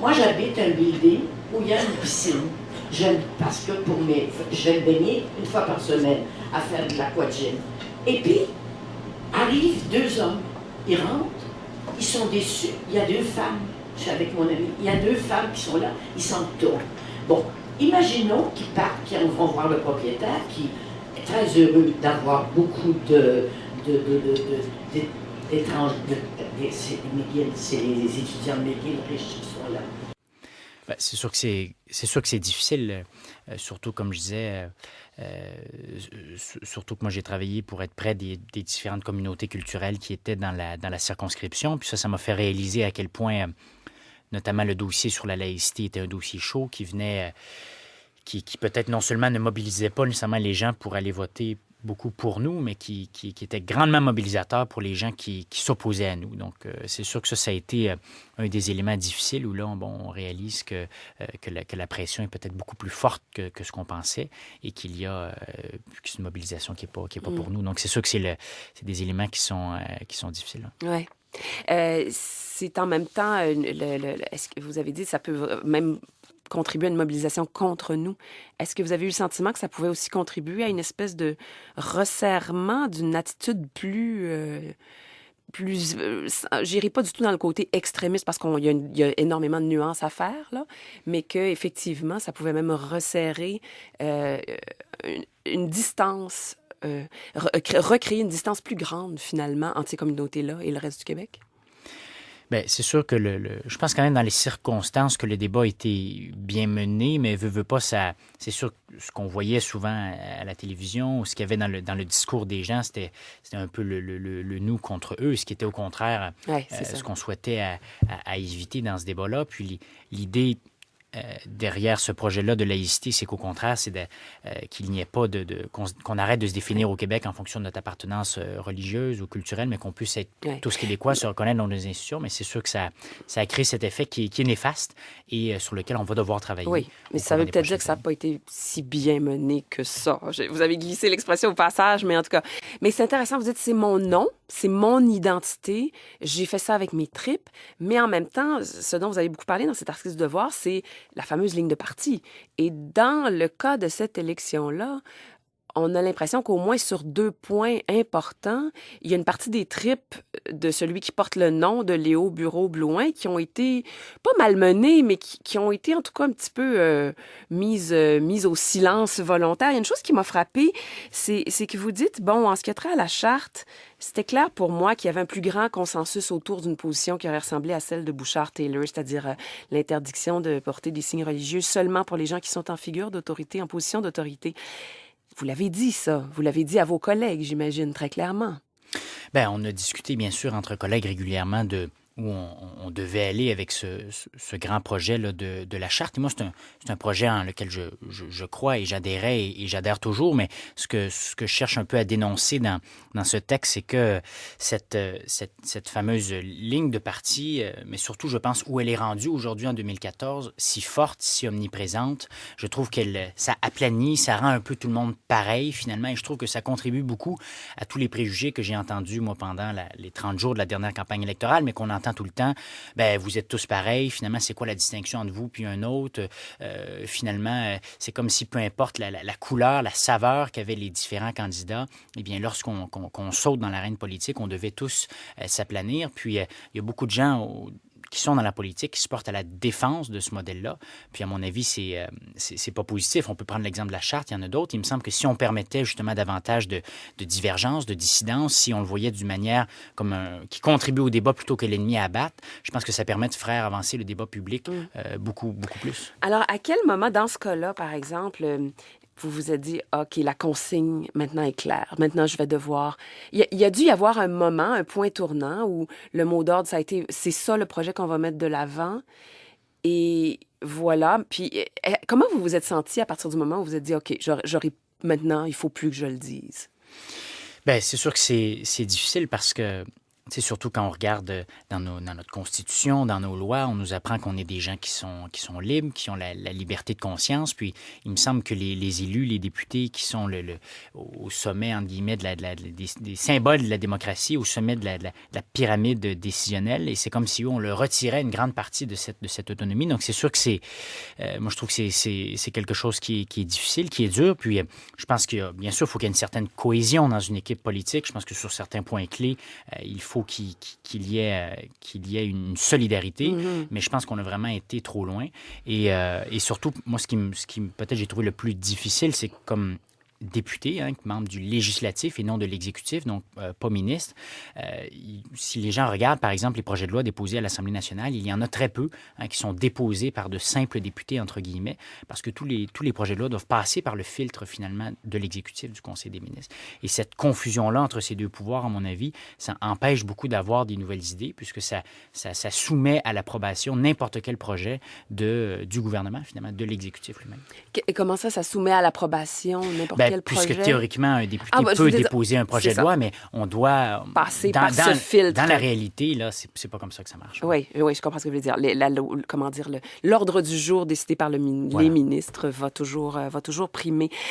Moi, j'habite un building où il y a une piscine. Parce que je vais me baigner une fois par semaine à faire de l'aquagym. Et puis, arrivent deux hommes. Ils rentrent, ils sont déçus. Il y a deux femmes. Je suis avec mon ami. Il y a deux femmes qui sont là. Ils s'en tournent. Bon, imaginons qu'ils partent, qu'ils vont voir le propriétaire, qui est très heureux d'avoir beaucoup d'étrangers. C'est les étudiants de McGill riches qui sont là. Ben, c'est sûr que c'est difficile, surtout comme je disais, surtout que moi j'ai travaillé pour être près des différentes communautés culturelles qui étaient dans la circonscription. Puis ça m'a fait réaliser à quel point, notamment le dossier sur la laïcité était un dossier chaud qui venait, qui peut-être non seulement ne mobilisait pas nécessairement les gens pour aller voter beaucoup pour nous, mais qui était grandement mobilisateur pour les gens qui s'opposaient à nous. Donc, c'est sûr que ça a été un des éléments difficiles où là, on réalise que la pression est peut-être beaucoup plus forte que ce qu'on pensait et qu'il y a une mobilisation qui n'est pas pour nous. Donc, c'est sûr que c'est des éléments qui sont difficiles. Oui. C'est en même temps, est-ce que vous avez dit, ça peut même contribuer à une mobilisation contre nous. Est-ce que vous avez eu le sentiment que ça pouvait aussi contribuer à une espèce de resserrement d'une attitude j'irai pas du tout dans le côté extrémiste parce qu'il y a énormément de nuances à faire, là, mais qu'effectivement, ça pouvait même resserrer une distance, recréer une distance plus grande, finalement, entre ces communautés-là et le reste du Québec? Bien, c'est sûr que je pense quand même dans les circonstances que le débat a été bien mené, mais veut pas, c'est sûr que ce qu'on voyait souvent à la télévision ou ce qu'il y avait dans le discours des gens, c'était un peu le nous contre eux, ce qui était au contraire ce qu'on souhaitait à éviter dans ce débat-là. Puis l'idée derrière ce projet-là de laïcité, c'est qu'au contraire, c'est qu'il n'y ait pas qu'on arrête de se définir au Québec en fonction de notre appartenance religieuse ou culturelle, mais qu'on puisse être tous Québécois, se reconnaître dans nos institutions. Mais c'est sûr que ça a créé cet effet qui est néfaste et sur lequel on va devoir travailler. Oui, mais ça veut peut-être dire que ça n'a pas été si bien mené que ça. Vous avez glissé l'expression au passage, mais en tout cas. Mais c'est intéressant, vous dites c'est mon nom, c'est mon identité, j'ai fait ça avec mes tripes, mais en même temps, ce dont vous avez beaucoup parlé dans cet article du Devoir, c'est la fameuse ligne de parti. Et dans le cas de cette élection-là, on a l'impression qu'au moins sur 2 points importants, il y a une partie des tripes de celui qui porte le nom de Léo Bureau-Blouin qui ont été, pas malmenées, mais qui ont été en tout cas un petit peu mises au silence volontaire. Il y a une chose qui m'a frappée, c'est que vous dites, bon, en ce qui a trait à la charte, c'était clair pour moi qu'il y avait un plus grand consensus autour d'une position qui aurait ressemblé à celle de Bouchard-Taylor, c'est-à-dire l'interdiction de porter des signes religieux seulement pour les gens qui sont en figure d'autorité, en position d'autorité. Vous l'avez dit, ça. Vous l'avez dit à vos collègues, j'imagine, très clairement. Bien, on a discuté, bien sûr, entre collègues régulièrement où on devait aller avec ce grand projet là, de la charte. Et moi, c'est un projet en lequel je crois et j'adhérais et j'adhère toujours, mais ce que je cherche un peu à dénoncer dans ce texte, c'est que cette fameuse ligne de parti, mais surtout, je pense, où elle est rendue aujourd'hui en 2014, si forte, si omniprésente, je trouve ça aplanit, ça rend un peu tout le monde pareil, finalement, et je trouve que ça contribue beaucoup à tous les préjugés que j'ai entendus, moi, pendant les 30 jours de la dernière campagne électorale, mais qu'on entend tout le temps, ben vous êtes tous pareils, finalement, c'est quoi la distinction entre vous puis un autre? Finalement, c'est comme si peu importe la couleur, la saveur qu'avaient les différents candidats, eh bien, lorsqu'on saute dans l'arène politique, on devait tous s'aplanir. Puis, il y a beaucoup de gens qui sont dans la politique, qui se portent à la défense de ce modèle-là. Puis, à mon avis, c'est pas positif. On peut prendre l'exemple de la charte, il y en a d'autres. Il me semble que si on permettait justement davantage de divergence, de dissidence, si on le voyait d'une manière qui contribue au débat plutôt que l'ennemi à abattre, je pense que ça permet de faire avancer le débat public beaucoup, beaucoup plus. Alors, à quel moment, dans ce cas-là, par exemple, vous vous êtes dit, OK, la consigne maintenant est claire. Maintenant, je vais devoir... Il y a dû y avoir un moment, un point tournant où le mot d'ordre, ça a été, c'est ça le projet qu'on va mettre de l'avant. Et voilà. Puis, comment vous vous êtes senti à partir du moment où vous vous êtes dit, OK, maintenant, il ne faut plus que je le dise? Bien, c'est sûr que c'est difficile parce que, tu C'est surtout quand on regarde dans notre Constitution, dans nos lois, on nous apprend qu'on est des gens qui sont libres, qui ont la liberté de conscience. Puis, il me semble que les élus, les députés qui sont au sommet, entre guillemets, des symboles de la démocratie, au sommet de la pyramide décisionnelle, et c'est comme si on leur retirait une grande partie de cette autonomie. Donc, c'est sûr que moi, je trouve que c'est quelque chose qui est difficile, qui est dur. Puis, je pense que, bien sûr, il faut qu'il y ait une certaine cohésion dans une équipe politique. Je pense que sur certains points clés, il faut qu'il y ait une solidarité, mais je pense qu'on a vraiment été trop loin. Et surtout, moi, ce qui peut-être j'ai trouvé le plus difficile, c'est comme député, membre du législatif et non de l'exécutif, donc pas ministre. Si les gens regardent, par exemple, les projets de loi déposés à l'Assemblée nationale, il y en a très peu qui sont déposés par de simples députés, entre guillemets, parce que tous les projets de loi doivent passer par le filtre, finalement, de l'exécutif, du Conseil des ministres. Et cette confusion-là entre ces deux pouvoirs, à mon avis, ça empêche beaucoup d'avoir des nouvelles idées, puisque ça soumet à l'approbation n'importe quel projet du gouvernement, finalement, de l'exécutif lui-même. Et comment ça soumet à l'approbation n'importe quel projet? Puisque théoriquement, un député peut déposer un projet de loi, mais on doit passer par ce filtre. Dans la réalité, là, c'est pas comme ça que ça marche. Oui, je comprends ce que vous voulez dire. L'ordre du jour décidé par les ministres va toujours primer.